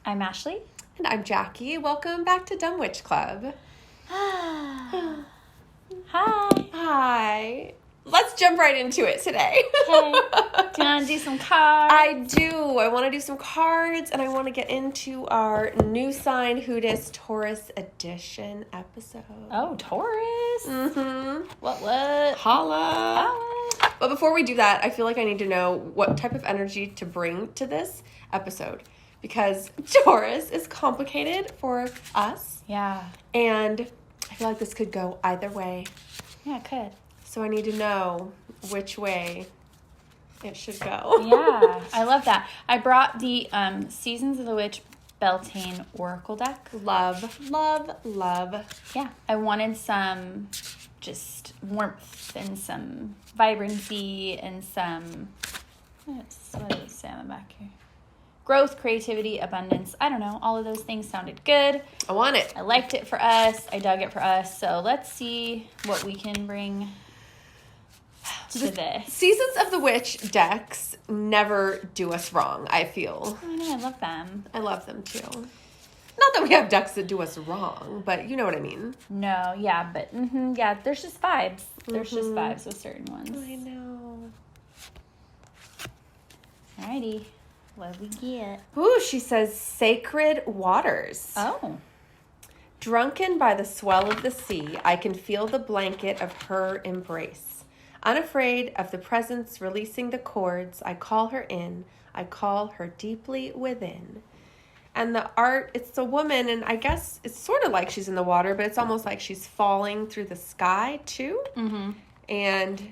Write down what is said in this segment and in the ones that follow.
I'm Ashley. And I'm Jackie. Welcome back to Dumb Witch Club. Hi. Hi. Let's jump right into it today. Okay. Do you want to do some cards? I do. I want to do some cards, and I want to get into our new sign Whodis Taurus edition episode. Oh, Taurus. Mm-hmm. What? Holla. But before we do that, I feel like I need to know what type of energy to bring to this episode. Because Taurus is complicated for us. Yeah. And I feel like this could go either way. Yeah, it could. So I need to know which way it should go. Yeah, I love that. I brought the Seasons of the Witch Beltane Oracle deck. Love. Yeah, I wanted some just warmth and some vibrancy and some, what does it say on the back here? Growth, creativity, abundance. I don't know. All of those things sounded good. I want it. I liked it for us. I dug it for us. So let's see what we can bring to this. Seasons of the Witch decks never do us wrong, I feel. I know. I love them. I love them too. Not that we have decks that do us wrong, but you know what I mean. No, yeah, but yeah, there's just vibes. There's just vibes with certain ones. I know. Alrighty. What do we get? Ooh, she says sacred waters. Oh. Drunken by the swell of the sea, I can feel the blanket of her embrace. Unafraid of the presence releasing the cords, I call her in. I call her deeply within. And the art, it's a woman, and I guess it's sort of like she's in the water, but it's almost like she's falling through the sky, too. Mm-hmm.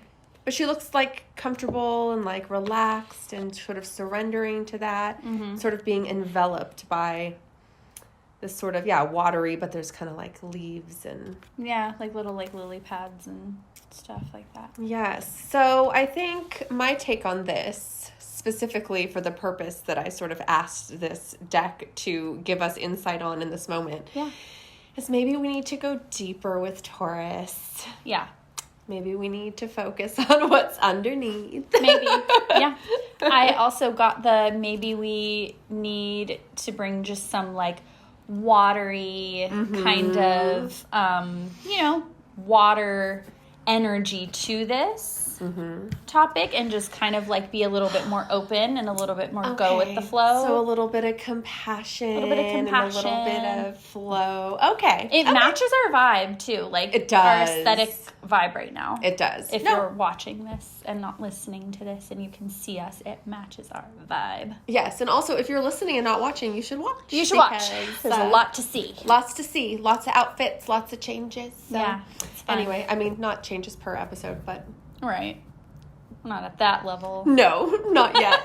But she looks like comfortable and like relaxed and sort of surrendering to that, sort of being enveloped by this sort of, watery, but there's kind of like leaves and... Yeah, like little like lily pads and stuff like that. Yes. So I think my take on this, specifically for the purpose that I sort of asked this deck to give us insight on in this moment, is maybe we need to go deeper with Taurus. Yeah. Maybe we need to focus on what's underneath. Maybe, yeah. I also got maybe we need to bring just some like watery kind of, water energy to this topic and just kind of like be a little bit more open and a little bit more go with the flow. So a little bit of compassion. And a little bit of flow. Okay. It matches our vibe too. Like it does. Our aesthetic vibe right now. It does. If you're watching this and not listening to this and you can see us, it matches our vibe. Yes. And also if you're listening and not watching, you should watch. You should watch. There's a lot to see. Lots to see. Lots of outfits. Lots of changes. So. Yeah. It's fun. Anyway, I mean, not changes per episode, but... Right. Not at that level. No, not yet.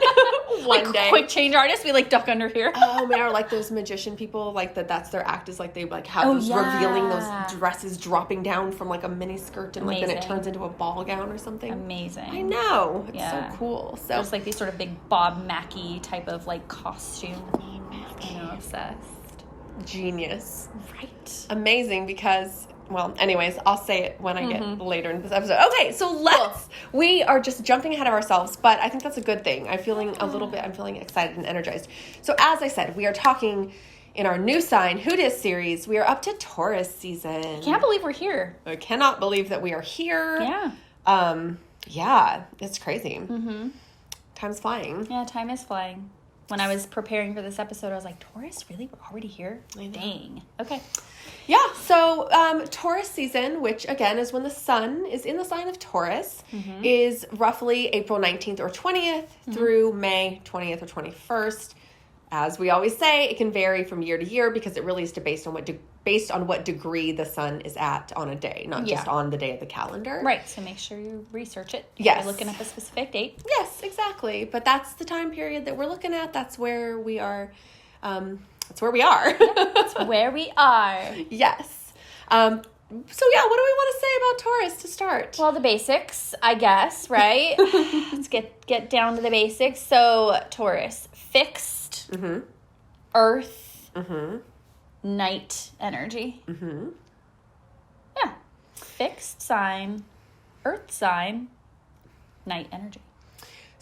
One day. Quick change artists, we like duck under here. Oh man, or like those magician people, like that's their act is like they like have those revealing those dresses dropping down from like a mini skirt and like then it turns into a ball gown or something. Amazing. I know. It's so cool. So there's like these sort of big Bob Mackie type of like costume. I know, obsessed. Genius. Right. Amazing because well, anyways, I'll say it when I get later in this episode. Okay, so we are just jumping ahead of ourselves, but I think that's a good thing. I'm feeling excited and energized. So as I said, we are talking in our new sign, Whodis series. We are up to Taurus season. I can't believe we're here. I cannot believe that we are here. Yeah. Yeah, it's crazy. Time's flying. Yeah, time is flying. When I was preparing for this episode, I was like, Taurus, really? We're already here? Dang. Okay. Yeah, so Taurus season, which again is when the sun is in the sign of Taurus, is roughly April 19th or 20th through May 20th or 21st. As we always say, it can vary from year to year because it really is based on what degree the sun is at on a day, not just on the day of the calendar. Right, so make sure you research it. Yes. You're looking up a specific date. Yes, exactly. But that's the time period that we're looking at. That's where we are. That's where we are. That's where we are. Yes. So yeah, what do we want to say about Taurus to start? Well, the basics, I guess, right? Let's get down to the basics. So Taurus, fixed, earth, night energy. Yeah. Fixed sign, earth sign, night energy.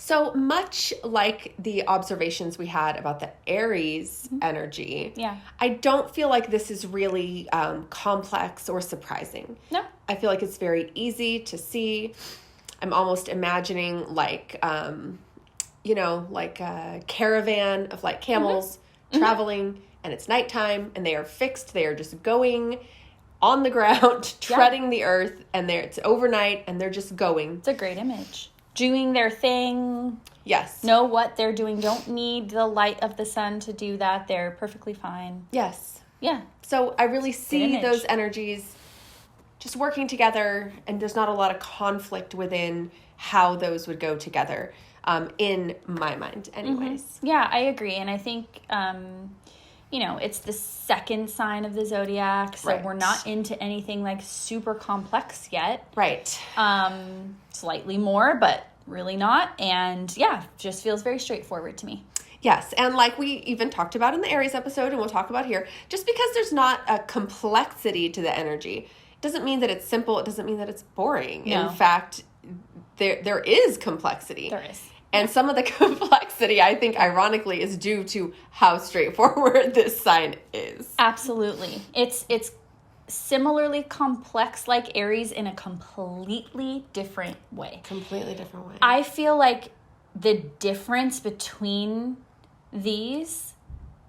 So much like the observations we had about the Aries energy, I don't feel like this is really complex or surprising. No. I feel like it's very easy to see. I'm almost imagining like, like a caravan of like camels traveling, and it's nighttime, and they are fixed. They are just going on the ground, treading the earth, and it's overnight, and they're just going. It's a great image. Doing their thing. Yes. Know what they're doing. Don't need the light of the sun to do that. They're perfectly fine. Yes. Yeah. So I really see those energies just working together, and there's not a lot of conflict within how those would go together, in my mind anyways. Yeah, I agree. And I think, it's the second sign of the zodiac, so we're not into anything like super complex yet. Right. Slightly more, but really not. And just feels very straightforward to me. Yes, and like we even talked about in the Aries episode, and we'll talk about here, just because there's not a complexity to the energy, it doesn't mean that it's simple. It doesn't mean that it's boring. No. In fact, there is complexity. There is. And some of the complexity, I think, ironically, is due to how straightforward this sign is. Absolutely. It's similarly complex like Aries in a completely different way. Completely different way. I feel like the difference between these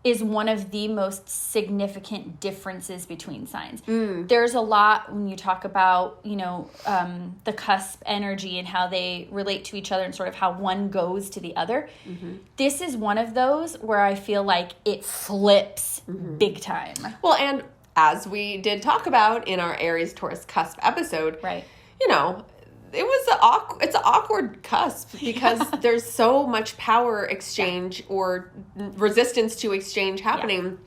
is one of the most significant differences between signs. There's a lot when you talk about, the cusp energy and how they relate to each other and sort of how one goes to the other. This is one of those where I feel like it flips big time. Well, and as we did talk about in our Aries Taurus cusp episode, right? It's an awkward cusp because there's so much power exchange or resistance to exchange happening.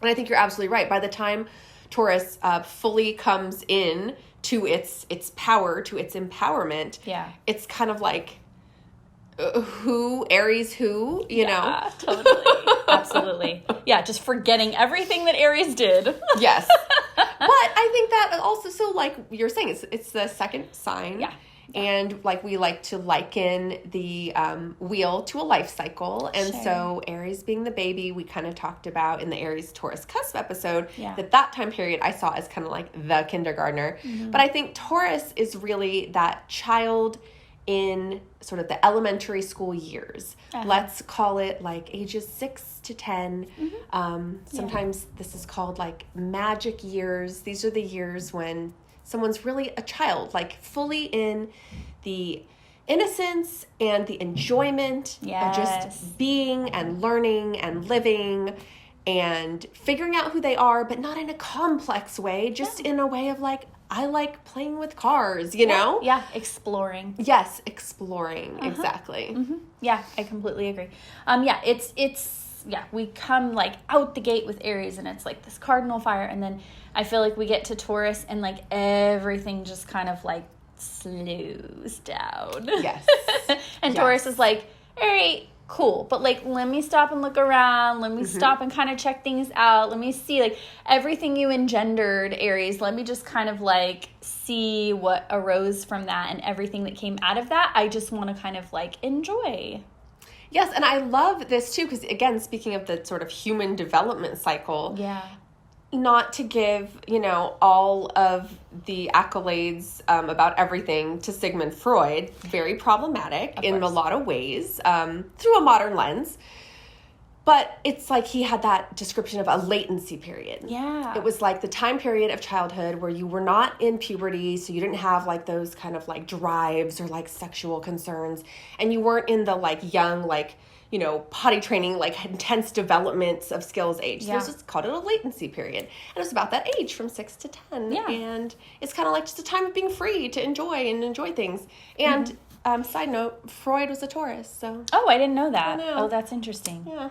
And I think you're absolutely right. By the time Taurus fully comes in to its power, to its empowerment, it's kind of like Aries who, you know? Totally. Absolutely. Yeah, just forgetting everything that Aries did. Yes. But I think that also, so like you're saying, it's the second sign. Yeah. And like we like to liken the wheel to a life cycle. And so Aries being the baby, we kind of talked about in the Aries Taurus cusp episode, that time period I saw as kind of like the kindergartner. But I think Taurus is really that child in sort of the elementary school years. Let's call it like ages 6 to 10. Sometimes this is called like magic years. These are the years when someone's really a child, like fully in the innocence and the enjoyment of just being and learning and living and figuring out who they are, but not in a complex way, just in a way of like, I like playing with cars, you know? Yeah, exploring. Yes, exploring, exactly. Yeah, I completely agree. We come like out the gate with Aries and it's like this cardinal fire, and then I feel like we get to Taurus and like everything just kind of like slows down. Yes. And Taurus is like, all right, cool, but like let me stop and look around, let me stop and kind of check things out, let me see like everything you engendered, Aries, let me just kind of like see what arose from that and everything that came out of that. I just want to kind of like enjoy. Yes, and I love this too because again, speaking of the sort of human development cycle, not to give, all of the accolades about everything to Sigmund Freud, very problematic in a lot of ways, through a modern lens. But it's like he had that description of a latency period. Yeah. It was like the time period of childhood where you were not in puberty, so you didn't have like those kind of like drives or like sexual concerns. And you weren't in the like young, like, potty training, like intense developments of skills age. So this is called it a latency period. And it was about that age from 6 to 10. Yeah. And it's kind of like just a time of being free to enjoy things. And side note, Freud was a Taurus, so. Oh, I didn't know that. I know. Oh, that's interesting. Yeah.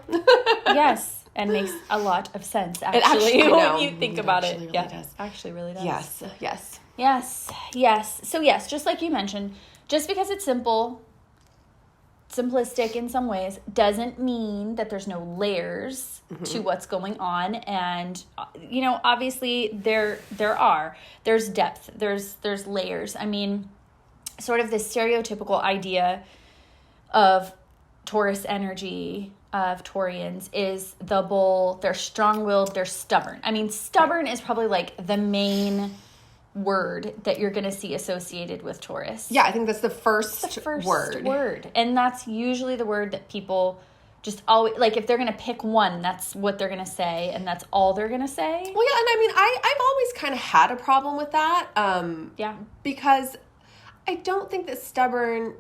Yes. And makes a lot of sense, actually, when you think about it. Really does. Actually really does. Yes. So yes, just like you mentioned, just because it's simplistic in some ways, doesn't mean that there's no layers to what's going on. And, obviously there's depth, there's layers. I mean, sort of this stereotypical idea of Taurus energy of Taureans is the bull. They're strong-willed. They're stubborn. I mean, stubborn is probably like the main word that you're going to see associated with Taurus. Yeah, I think that's the first word. And that's usually the word that people just always, like, if they're going to pick one, that's what they're going to say, and that's all they're going to say. Well, yeah, and I mean, I've always kind of had a problem with that. Because I don't think that stubborn...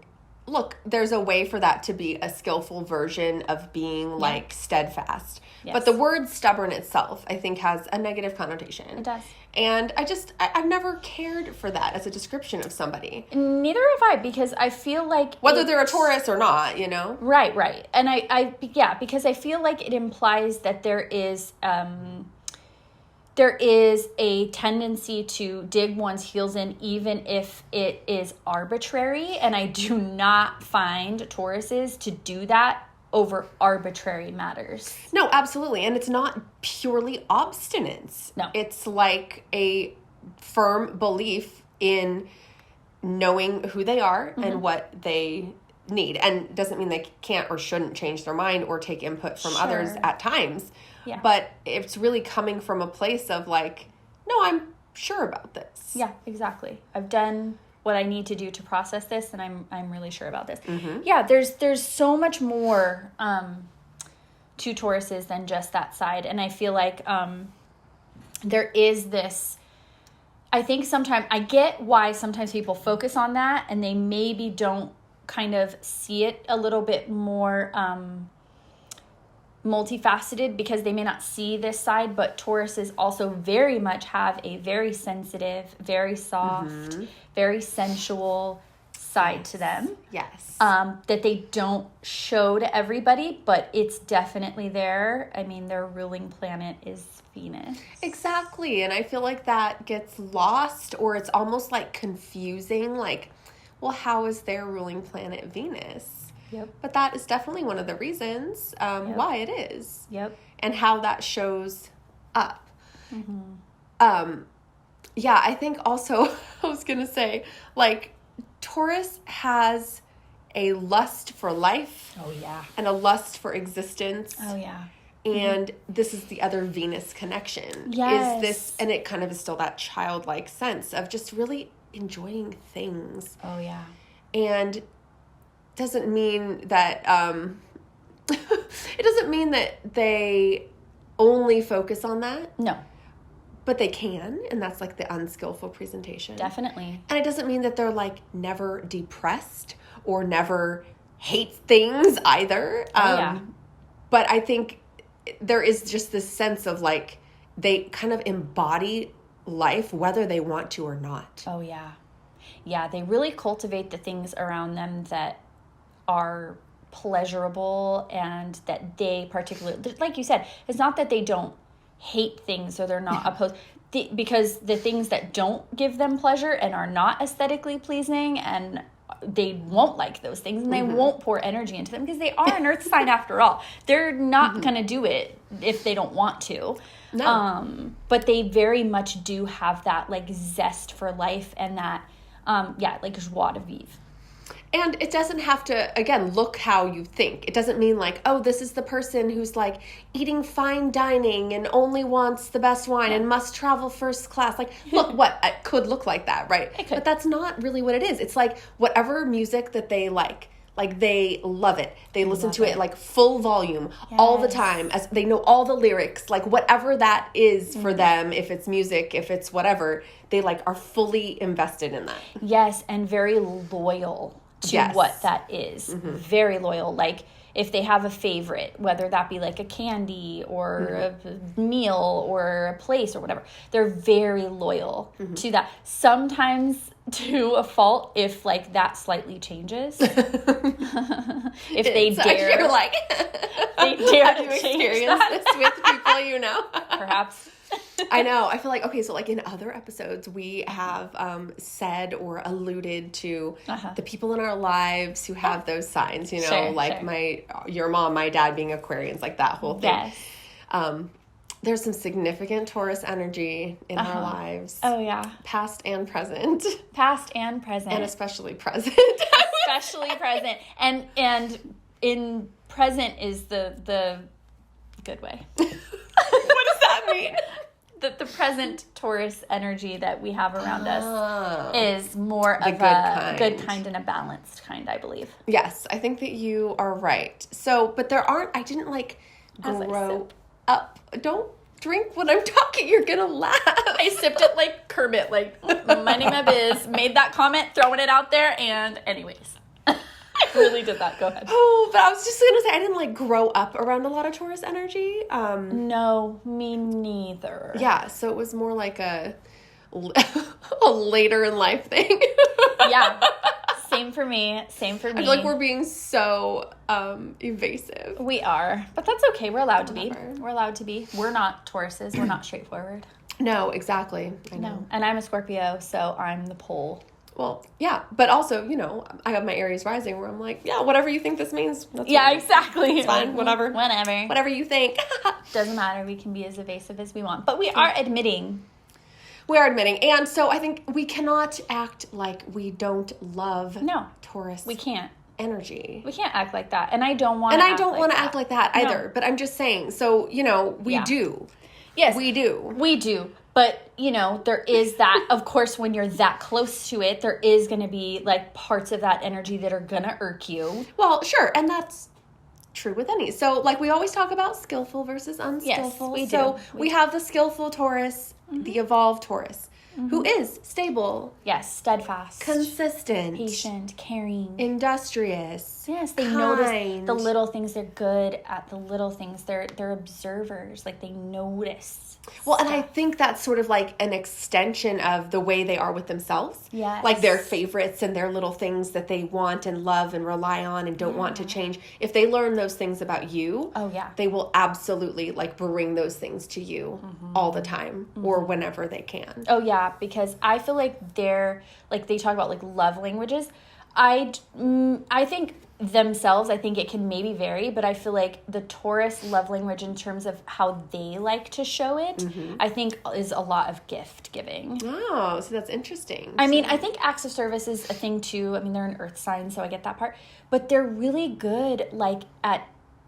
Look, there's a way for that to be a skillful version of being, like, steadfast. Yes. But the word stubborn itself, I think, has a negative connotation. It does. And I've never cared for that as a description of somebody. Neither have I, because I feel like... Whether they're a Taurus or not, you know? Right. And because I feel like it implies that there is a tendency to dig one's heels in, even if it is arbitrary. And I do not find Tauruses to do that over arbitrary matters. No, absolutely. And it's not purely obstinance. No. It's like a firm belief in knowing who they are and what they need. And doesn't mean they can't or shouldn't change their mind or take input from others at times. Yeah. But it's really coming from a place of like, no, I'm sure about this. Yeah, exactly. I've done what I need to do to process this, and I'm really sure about this. Mm-hmm. Yeah, there's so much more to Tauruses than just that side. And I feel like there is this... I think sometimes... I get why sometimes people focus on that, and they maybe don't kind of see it a little bit more... multifaceted, because they may not see this side, but Tauruses also very much have a very sensitive, very soft, very sensual side to them. Yes. That they don't show to everybody, but it's definitely there. I mean, their ruling planet is Venus. Exactly. And I feel like that gets lost, or it's almost like confusing, like, well, how is their ruling planet Venus? Yep. But that is definitely one of the reasons why it is. Yep. And how that shows up. Yeah, I think also, I was going to say, like, Taurus has a lust for life. Oh, yeah. And a lust for existence. Oh, yeah. And this is the other Venus connection. Yes. Is this, and it kind of is still that childlike sense of just really enjoying things. Oh, yeah. And doesn't mean that it doesn't mean that they only focus on that. No. But they can, and that's like the unskillful presentation. Definitely. And it doesn't mean that they're like never depressed or never hate things either. Yeah. But I think there is just this sense of like they kind of embody life whether they want to or not. Oh, yeah. Yeah, they really cultivate the things around them that are pleasurable and that they particularly, like you said, it's not that they don't hate things or they're not opposed, because the things that don't give them pleasure and are not aesthetically pleasing, and they won't like those things, and they won't pour energy into them, because they are an earth sign after all. They're not going to do it if they don't want to. No. But they very much do have that like zest for life and that, like joie de vivre. And it doesn't have to, again, look how you think. It doesn't mean like, oh, this is the person who's like eating fine dining and only wants the best wine and must travel first class. Like, look, what it could look like that, right? It could. But that's not really what it is. It's like whatever music that they like they love it. They listen to it like full volume all the time, as they know all the lyrics, like whatever that is for them, if it's music, if it's whatever, they like are fully invested in that. Yes, and very loyal to what that is. Very loyal. Like if they have a favorite, whether that be like a candy or a meal or a place or whatever, they're very loyal to that. Sometimes to a fault if like that slightly changes. If they dare, you're like, they dare have to you change experienced that. this with people you know? Perhaps. I know. I feel like, okay, so like in other episodes, we have said or alluded to the people in our lives who have those signs, you know, your mom, my dad being Aquarians, like that whole thing. Yes. There's some significant Taurus energy in our lives. Oh, yeah. Past and present. Past and present. And especially present. especially present. And in present is the good way. What does that mean? The present Taurus energy that we have around us is more of a good kind and a balanced kind, I believe. Yes, I think that you are right. So, but I didn't like grow up. Don't drink when I'm talking. You're going to laugh. I sipped it like Kermit, like, minding my biz, made that comment, throwing it out there, and anyways. I really did that. Go ahead. Oh, but I was just going to say, I didn't like grow up around a lot of Taurus energy. No, me neither. Yeah, so it was more like a later in life thing. Yeah, same for me. I feel like we're being so evasive. We are, but that's okay. We're allowed to be. We're allowed to be. We're not Tauruses. We're not straightforward. No, exactly. I know. No, and I'm a Scorpio, so I'm the pole. Well, yeah, but also, I have my Aries rising where I'm like, yeah, whatever you think this means. That's yeah, exactly. It's fine, whatever. Whatever you think. Doesn't matter. We can be as evasive as we want. But we are admitting. We are admitting. And so I think we cannot act like we don't love Taurus. We can't. Energy. We can't act like that. And I don't want to act like that either. No. But I'm just saying, so, we do. Yes. We do. We do. But, there is that, of course, when you're that close to it, there is going to be, like, parts of that energy that are going to irk you. Well, sure. And that's true with any. So, like, we always talk about skillful versus unskillful. Yes, we do. So, we have the skillful Taurus, the evolved Taurus, who is stable. Yes, steadfast. Consistent. Patient, caring. Industrious. Yes, they notice the little things. They're good at the little things. They're observers. Like, they notice. Well, and I think that's sort of like an extension of the way they are with themselves. Yes. Like their favorites and their little things that they want and love and rely on and don't want to change. If they learn those things about you, they will absolutely like bring those things to you all the time or whenever they can. Oh, yeah, because I feel like they talk about like love languages. I think themselves, I think it can maybe vary, but I feel like the Taurus love language in terms of how they like to show it, I think is a lot of gift giving. Oh, so that's interesting. I mean, I think acts of service is a thing too. I mean, they're an earth sign, so I get that part. But they're really good like at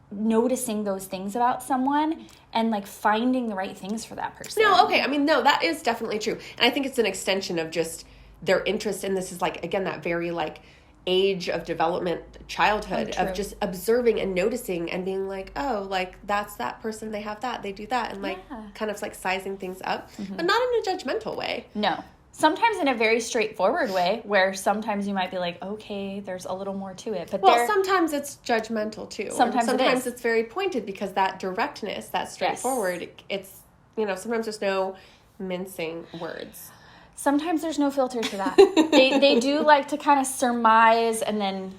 noticing those things about someone and like finding the right things for that person. No, okay. I mean, no, that is definitely true. And I think it's an extension of just their interest in this is like, again, that very like age of development, childhood of just observing and noticing and being like, oh, like that's that person, they have that, they do that, and like kind of like sizing things up, but not in a judgmental way. No. Sometimes in a very straightforward way where sometimes you might be like, okay, there's a little more to it. But sometimes it's judgmental too. Sometimes it's very pointed because that directness, that straightforward, it's, sometimes there's no mincing words. Sometimes there's no filter to that. They do like to kind of surmise and then,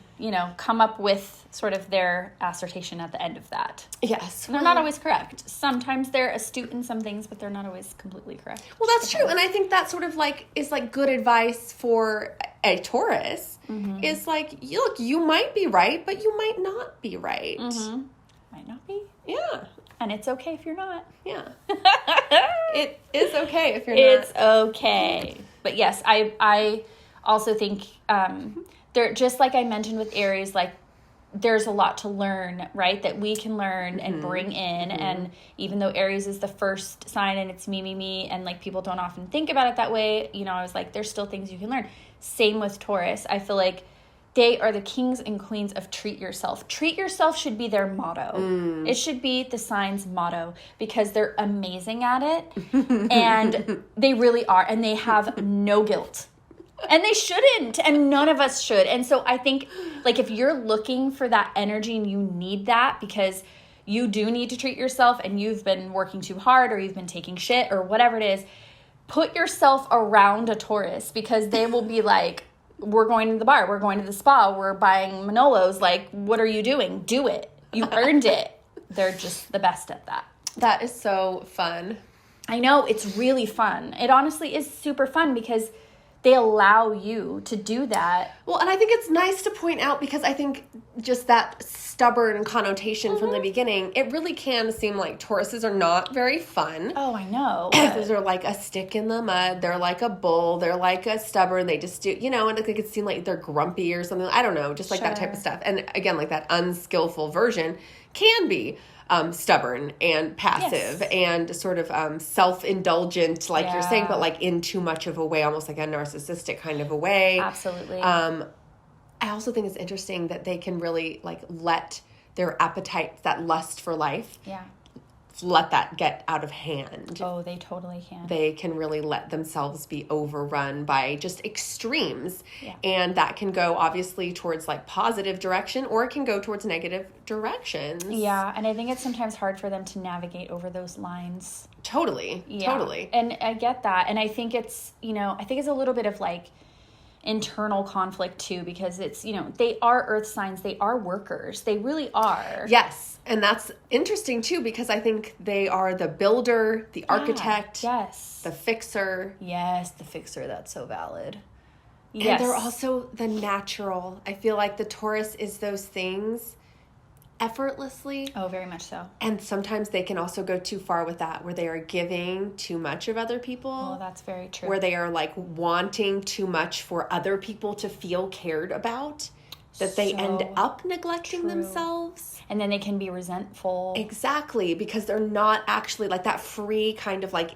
come up with sort of their assertion at the end of that. Yes. And they're not always correct. Sometimes they're astute in some things, but they're not always completely correct. Well, that's true. And I think that sort of like is like good advice for a Taurus is like, look, you might be right, but you might not be right. Might not be. Yeah. And it's okay if you're not. Yeah. It is okay if you're not. It's okay. But yes, I also think there, just like I mentioned with Aries, like there's a lot to learn, right? That we can learn and bring in. And even though Aries is the first sign and it's me, and like people don't often think about it that way, I was like, there's still things you can learn. Same with Taurus. I feel like they are the kings and queens of treat yourself. Treat yourself should be their motto. It should be the sign's motto because they're amazing at it. And they really are. And they have no guilt. And they shouldn't. And none of us should. And so I think, like, if you're looking for that energy and you need that because you do need to treat yourself and you've been working too hard or you've been taking shit or whatever it is, put yourself around a Taurus because they will be like, we're going to the bar, we're going to the spa, we're buying Manolos. Like, what are you doing? Do it. You earned it. They're just the best at that. That is so fun. I know. It's really fun. It honestly is super fun because they allow you to do that. Well, and I think it's nice to point out, because I think just that stubborn connotation from the beginning, it really can seem like Tauruses are not very fun. Oh, I know. They're like a stick in the mud. They're like a bull. They're like a stubborn. They just do, and it could seem like they're grumpy or something. I don't know, just like that type of stuff. And again, like that unskillful version can be stubborn and passive and sort of self-indulgent, like you're saying, but like in too much of a way, almost like a narcissistic kind of a way. Absolutely. I also think it's interesting that they can really like let their appetite, that lust for life, let that get out of hand. Oh, they totally can. They can really let themselves be overrun by just extremes. Yeah. And that can go obviously towards like positive direction, or it can go towards negative directions. Yeah, and I think it's sometimes hard for them to navigate over those lines. Totally. Totally. And I get that. And I think it's, I think it's a little bit of like internal conflict too, because it's, they are earth signs, they are workers, they really are. Yes. And that's interesting too, because I think they are the builder, the architect, the fixer. Yes, the fixer. That's so valid. And they're also the natural. I feel like the Taurus is those things effortlessly. Oh, very much so. And sometimes they can also go too far with that, where they are giving too much of other people. Oh, that's very true. Where they are like wanting too much for other people to feel cared about, that they end up neglecting themselves. And then they can be resentful. Exactly, because they're not actually like that free kind of like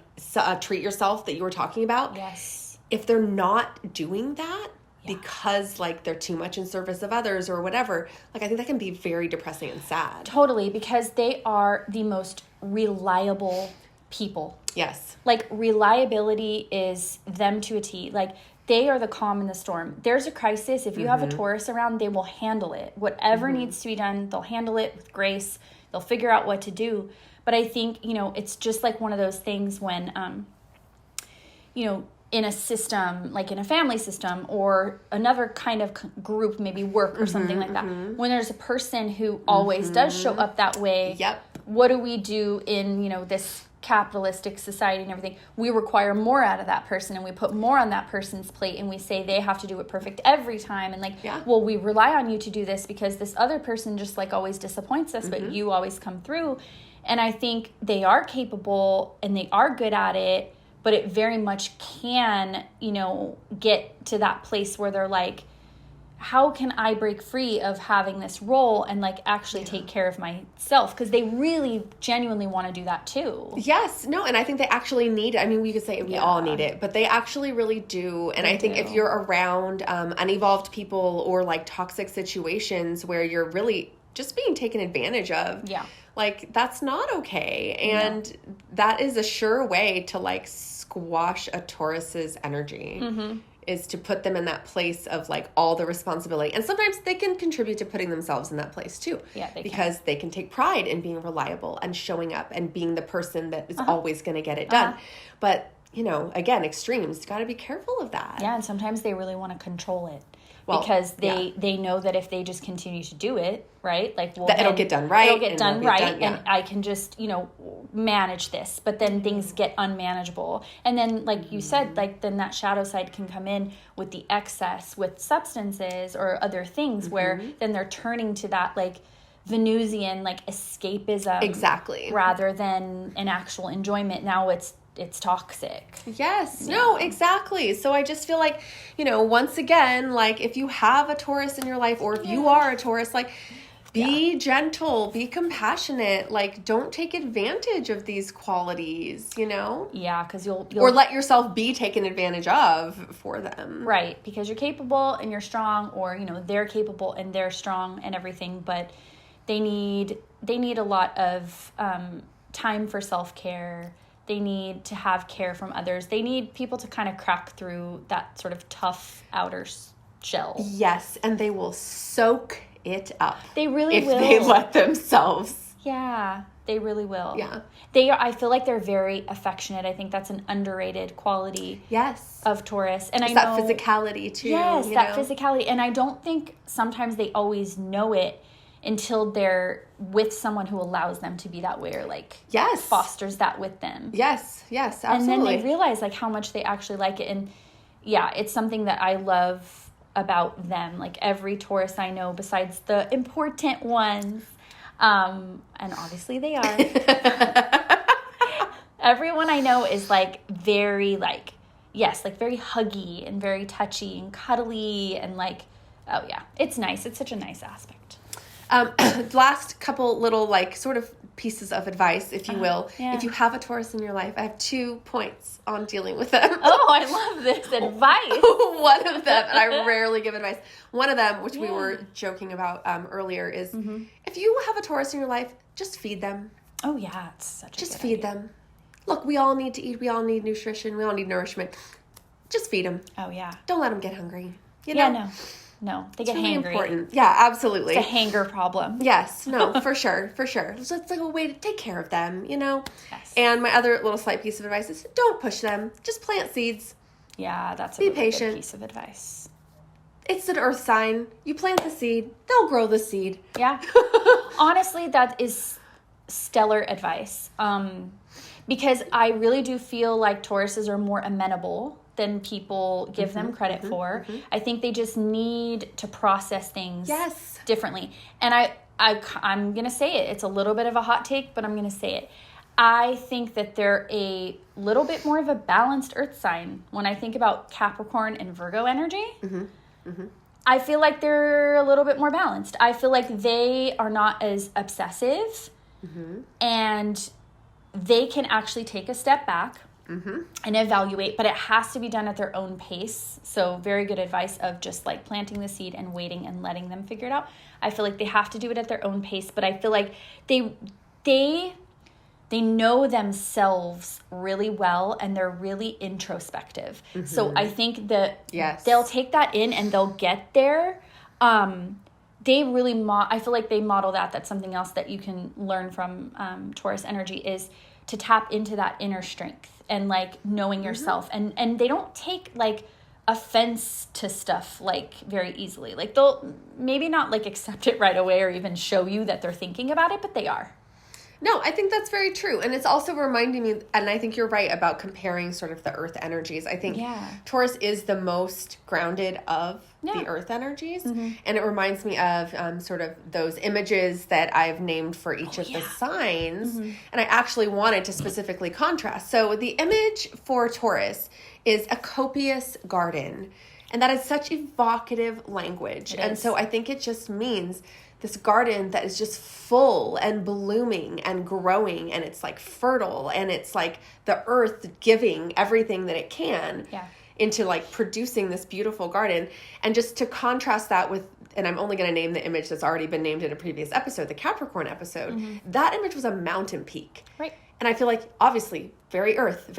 treat yourself that you were talking about. Yes. If they're not doing that because like they're too much in service of others or whatever, like I think that can be very depressing and sad. Totally, because they are the most reliable people. Yes. Like reliability is them to a T. Like they are the calm in the storm. There's a crisis. If you have a Taurus around, they will handle it. Whatever needs to be done, they'll handle it with grace. They'll figure out what to do. But I think, it's just like one of those things when, in a system, like in a family system or another kind of group, maybe work or something like that, when there's a person who always does show up that way, what do we do in, this capitalistic society and everything? We require more out of that person, and we put more on that person's plate, and we say they have to do it perfect every time, and well, we rely on you to do this because this other person just like always disappoints us, but you always come through. And I think they are capable and they are good at it, but it very much can, get to that place where they're like, how can I break free of having this role and like actually take care of myself? Because they really genuinely want to do that too. Yes. No, and I think they actually need it. I mean, we could say we all need it, but they actually really do. And I think if you're around unevolved people or like toxic situations where you're really just being taken advantage of, like that's not okay. And that is a sure way to like squash a Taurus's energy. Is to put them in that place of like all the responsibility. And sometimes they can contribute to putting themselves in that place too. Yeah, because they can take pride in being reliable and showing up and being the person that is always going to get it done. But, again, extremes, got to be careful of that. Yeah, and sometimes they really want to control it. Because they know that if they just continue to do it, right? Like, well, it'll get done right. It'll get done right, and I can just, manage this. But then things get unmanageable. And then, like you said, like then that shadow side can come in with the excess, with substances or other things where then they're turning to that, like, Venusian, like, escapism. Exactly. Rather than an actual enjoyment. Now it's toxic. Yes. No, exactly. So I just feel like, once again, like if you have a Taurus in your life or if you are a Taurus, like be gentle, be compassionate, like don't take advantage of these qualities, Yeah, because you'll or let yourself be taken advantage of for them. Right, because you're capable and you're strong, or, they're capable and they're strong and everything, but they need a lot of time for self-care. They need to have care from others. They need people to kind of crack through that sort of tough outer shell. Yes, and they will soak it up. They really will. If they let themselves. Yeah, they really will. Yeah. I feel like they're very affectionate. I think that's an underrated quality of Taurus. And it's that physicality too. Yes, that physicality. And I don't think sometimes they always know it until they're with someone who allows them to be that way, or like fosters that with them. Yes, absolutely. And then they realize like how much they actually like it. And yeah, it's something that I love about them. Like every Taurus I know, besides the important ones, and obviously they are, everyone I know is like very like, yes, like very huggy and very touchy and cuddly and like, oh yeah, it's nice. It's such a nice aspect. Last couple little like sort of pieces of advice, if you will. Yeah. If you have a Taurus in your life, I have 2 points on dealing with them. Oh, I love this advice. One of them, and I rarely give advice. One of them, which we were joking about earlier, is if you have a Taurus in your life, just feed them. Oh yeah, it's such a Just good feed idea. them. Look, we all need to eat. We all need nutrition. We all need nourishment. Just feed them. Oh yeah. Don't let them get hungry. You know? No, they It's get really hangry. important. Yeah, absolutely. It's a hanger problem. Yes, no, for sure. So it's like a way to take care of them, you know? Yes. And my other little slight piece of advice is don't push them. Just plant seeds. Yeah, that's a Be really patient. good piece of advice. It's an earth sign. You plant the seed, they'll grow the seed. Yeah. Honestly, that is stellar advice. Because I really do feel like Tauruses are more amenable than people give them credit for. I think they just need to process things differently. And I'm going to say it. It's a little bit of a hot take, but I'm going to say it. I think that they're a little bit more of a balanced earth sign. When I think about Capricorn and Virgo energy, I feel like they're a little bit more balanced. I feel like they are not as obsessive and they can actually take a step back and evaluate, but it has to be done at their own pace. So very good advice of just like planting the seed and waiting and letting them figure it out. I feel like they have to do it at their own pace, but I feel like they know themselves really well and they're really introspective. So I think that they'll take that in and they'll get there. They really, I feel like they model that. That's something else that you can learn from Taurus energy is to tap into that inner strength and like knowing yourself. And they don't take like offense to stuff like very easily. Like they'll maybe not like accept it right away or even show you that they're thinking about it, but they are. No, I think that's very true. And it's also reminding me, and I think you're right about comparing sort of the earth energies. I think Taurus is the most grounded of the earth energies. And it reminds me of sort of those images that I've named for each of the signs. And I actually wanted to specifically contrast. So the image for Taurus is a copious garden. And that is such evocative language. And so I think it just means this garden that is just full and blooming and growing, and it's like fertile, and it's like the earth giving everything that it can into like producing this beautiful garden. And just to contrast that with, and I'm only going to name the image that's already been named in a previous episode, the Capricorn episode, that image was a mountain peak. Right. And I feel like obviously very earth,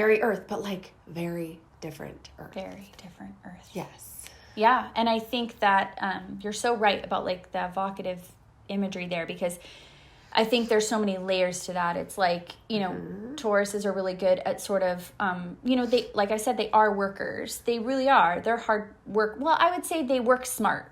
but like very different earth. Very different earth. Yes. Yeah, and I think that you're so right about like the evocative imagery there, because I think there's so many layers to that. It's like, you know, Tauruses are really good at sort of, you know, they, like I said, they are workers. They really are. They're hard work. Well, I would say they work smart.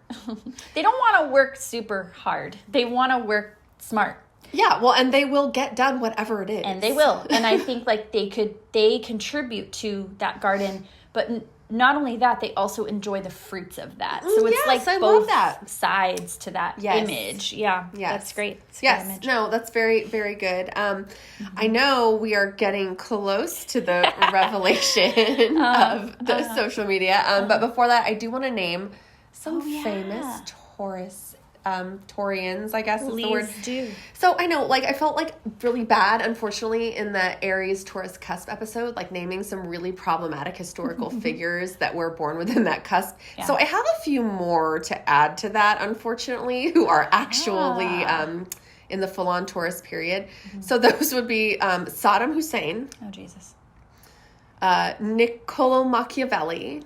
They don't want to work super hard. They want to work smart. Yeah, well, and they will get done whatever it is. And they will. And I think like they contribute to that garden, but not only that, they also enjoy the fruits of that. So it's like I both love that. sides to that image. Yeah, that's great. It's a good image. No, that's very, very good. I know we are getting close to the revelation of the social media. But before that, I do want to name some famous Taurus Taureans, I guess is the word. Do. So I know, like, I felt like really bad, unfortunately, in the Aries Taurus cusp episode, like naming some really problematic historical figures that were born within that cusp. Yeah. So I have a few more to add to that, unfortunately, who are actually in the full-on Taurus period. So those would be Saddam Hussein. Oh, Jesus. Niccolo Machiavelli.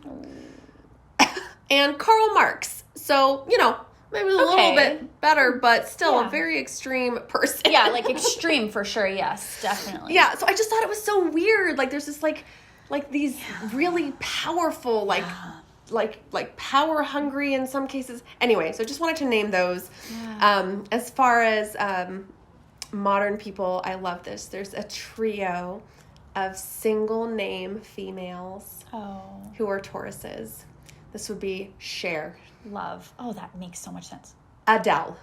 And Karl Marx. So, you know, maybe a little bit better, but still a very extreme person. Yeah, like extreme for sure. Yes, definitely. Yeah, so I just thought it was so weird. Like there's this like these really powerful, like power hungry in some cases. Anyway, so just wanted to name those. Yeah. As far as modern people, I love this. There's a trio of single name females Oh. who are Tauruses. This would be Cher. Love. Oh, that makes so much sense. Adele.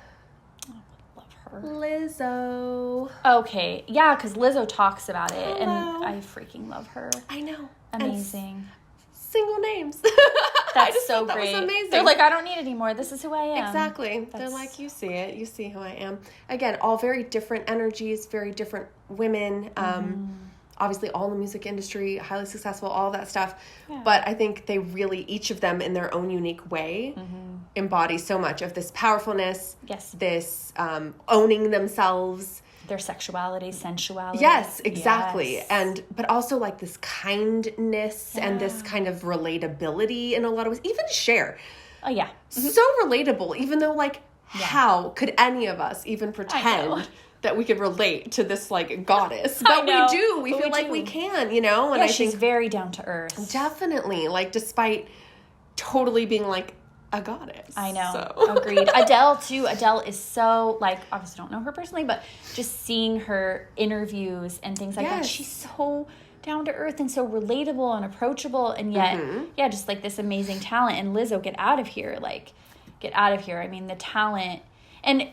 Oh, love her. Lizzo. Okay. Yeah, because Lizzo talks about it, Hello. and I freaking love her. I know. Amazing. Single names. That's I just so thought great. That was amazing. They're like, I don't need it anymore. This is who I am. Exactly. They're like, you see it. You see who I am. Again, all very different energies, very different women. Obviously, all in the music industry, highly successful, all that stuff. Yeah. But I think they really, each of them in their own unique way, embody so much of this powerfulness, Yes. this owning themselves. Their sexuality, sensuality. Yes, exactly. Yes. But also like this kindness and this kind of relatability in a lot of ways. Even Cher. Oh, yeah. So relatable, even though like how could any of us even pretend that we could relate to this like goddess? But we do. We feel like we can, you know? And Yeah, I she's think very down to earth. definitely, like, despite totally being like a goddess. I know. So. Agreed. Adele too. Adele is so, like, obviously don't know her personally, but just seeing her interviews and things like that, she's so down to earth and so relatable and approachable, and yet just like this amazing talent. And Lizzo, get out of here. Like, get out of here. I mean, the talent, and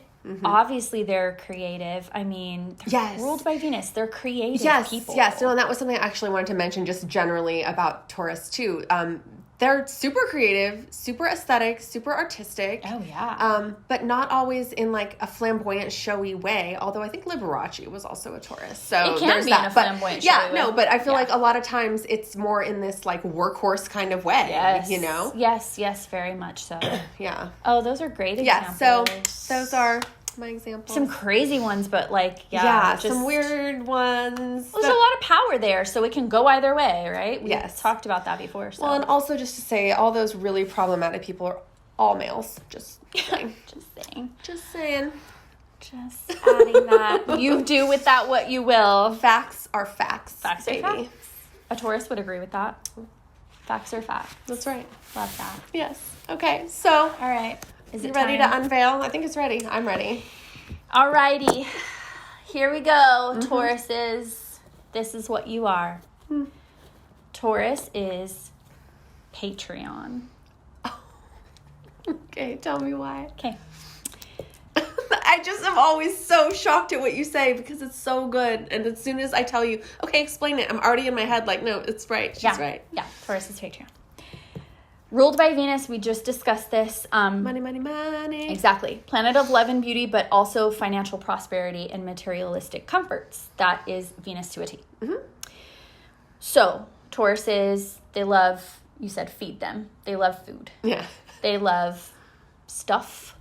obviously they're creative. I mean, they're ruled by Venus. They're creative people. Yes. No, and that was something I actually wanted to mention just generally about Taurus too. They're super creative, super aesthetic, super artistic. Oh, yeah. But not always in like a flamboyant, showy way. Although I think Liberace was also a Taurus. So it can there's be that. in a flamboyant, showy way. But I feel like a lot of times it's more in this like workhorse kind of way. Yes. You know? Yes, very much so. Yeah. Oh, those are great Yeah, examples. so those are my examples. Some crazy ones, but like, just, some weird ones. There's a lot of power there, so it can go either way, right? We talked about that before. So. Well, and also just to say, all those really problematic people are all males. Just saying. Just saying. Just adding that. You do with that what you will. Facts are facts. Facts baby. are facts. A Taurus would agree with that. Facts are facts. That's right. Love that. Yes. Okay, so. All right. Is it ready to unveil? I think it's ready. I'm ready. Alrighty. Here we go, Tauruses. This is what you are. Taurus is Patreon. Okay, tell me why. Okay. I just am always so shocked at what you say because it's so good. And as soon as I tell you, okay, explain it, I'm already in my head like, no, it's right. She's right. Yeah, Taurus is Patreon. Ruled by Venus, we just discussed this. Money, money, money. Exactly. Planet of love and beauty, but also financial prosperity and materialistic comforts. That is Venus to a T. So, Tauruses, they love, you said feed them. They love food. Yeah. They love stuff.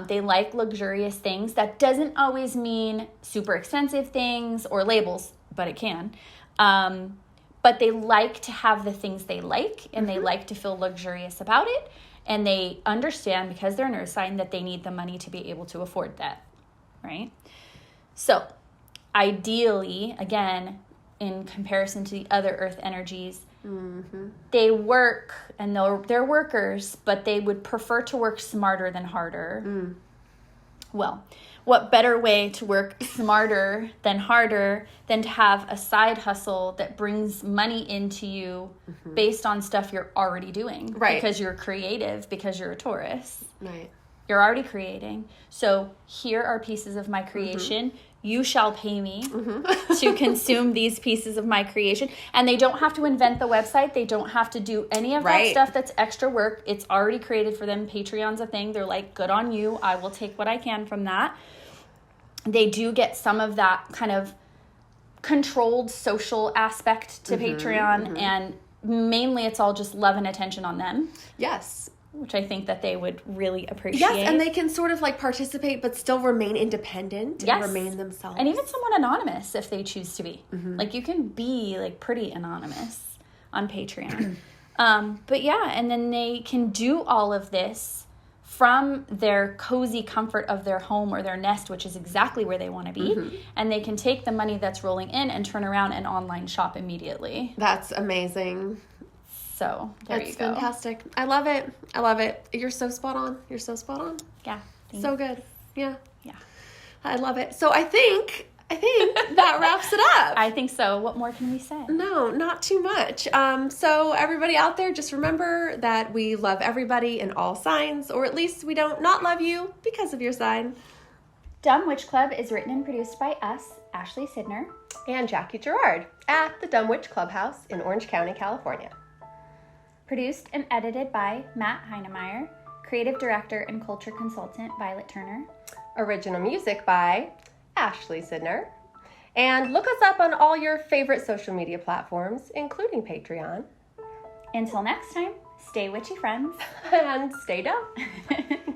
They like luxurious things. That doesn't always mean super expensive things or labels, but it can. But they like to have the things they like, and they like to feel luxurious about it. And they understand, because they're an earth sign, that they need the money to be able to afford that, right? So, ideally, again, in comparison to the other earth energies, they work, and they're workers, but they would prefer to work smarter than harder. Well, what better way to work smarter than harder than to have a side hustle that brings money into you based on stuff you're already doing? Right. Because you're creative, because you're a Taurus. Right. You're already creating. So here are pieces of my creation. You shall pay me to consume these pieces of my creation. And they don't have to invent the website. They don't have to do any of that stuff that's extra work. It's already created for them. Patreon's a thing. They're like, good on you. I will take what I can from that. They do get some of that kind of controlled social aspect to Patreon. And mainly it's all just love and attention on them. Yes. Which I think that they would really appreciate. Yes, and they can sort of like participate but still remain independent and remain themselves. And even somewhat anonymous if they choose to be. Like you can be like pretty anonymous on Patreon. But yeah, and then they can do all of this from their cozy comfort of their home or their nest, which is exactly where they want to be. And they can take the money that's rolling in and turn around and online shop immediately. That's amazing. So there you go. That's fantastic. I love it. I love it. You're so spot on. You're so spot on. Yeah. So good. Yeah. Yeah. I love it. So I think I think that wraps it up. I think so. What more can we say? No, not too much. So everybody out there, just remember that we love everybody in all signs, or at least we don't not love you because of your sign. Dumb Witch Club is written and produced by us, Ashley Sidner And Jackie Gerard at the Dumb Witch Clubhouse in Orange County, California. Produced and edited by Matt Heinemeyer. Creative Director and Culture Consultant Violet Turner. Original music by Ashley Sidner. And look us up on all your favorite social media platforms, including Patreon. Until next time, stay witchy friends. And stay dumb.